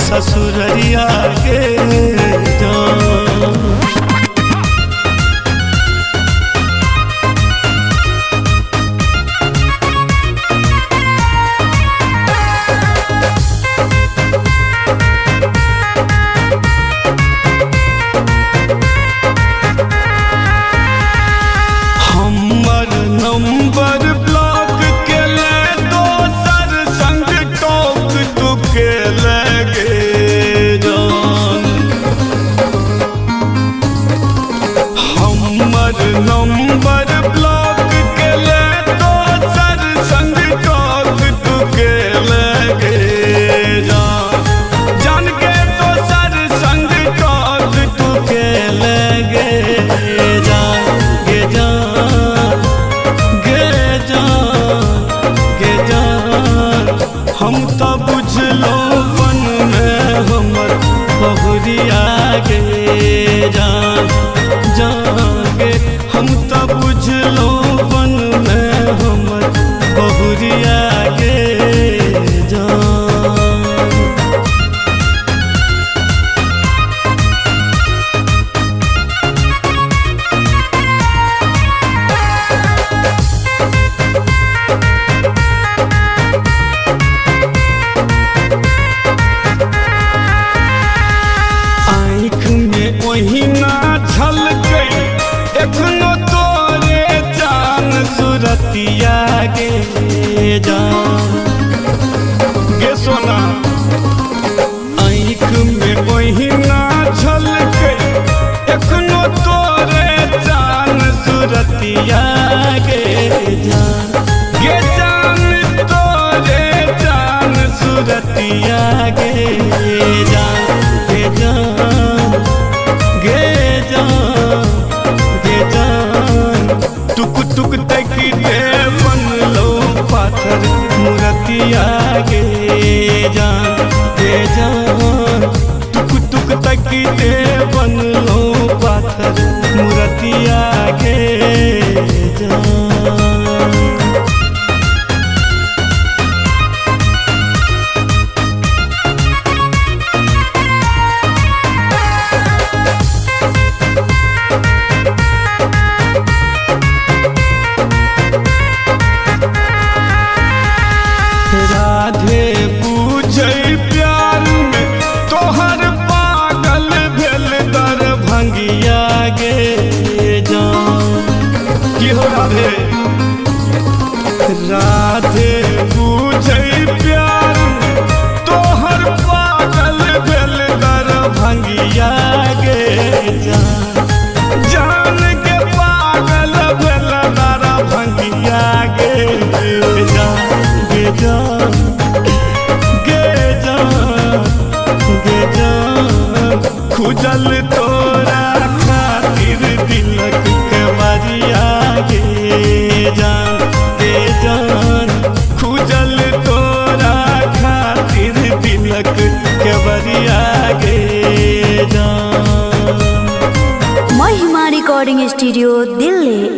ससुररिया के जान। हमर नंबर ब्लॉक के ले दोसर संग टोक तू के लगे जान। हमर नंबर ब्लॉक के ले दोसर संग टोक तू के लगे जान। जान के दोसर संग टोक तू के लगे जान। गे जान गे जान हम तो बुझलो बन में हमर बहुरिया गे जान। जागे हम तो बुझलो बन में हमर बहुरिया गे जान। वही ना झलकै एखनो तोरे जान सुरतिया गे जान। गे सोना आँख में वही ना झलकै एखनो तोरे जान सुरतिया गे जान। गे जान तोरे जान सुरतिया गे जान। गे जान गे जान टुक टुक तक दे बनलो पाथर मूर्तिया गे जान। गे जान टुक टुक तक दे बनलो पाथर मूर्तिया गे जान। राधे पूछे प्यार में तोहर पागल भेल दरभंगिया गे जान। की हो राधे राधे पूछे प्यार में तोहर पागल भेल दरभंगिया गे जान। जान के पागल भेल दरभंगिया गे जान। गे जान गे जान गे जान खुजल तो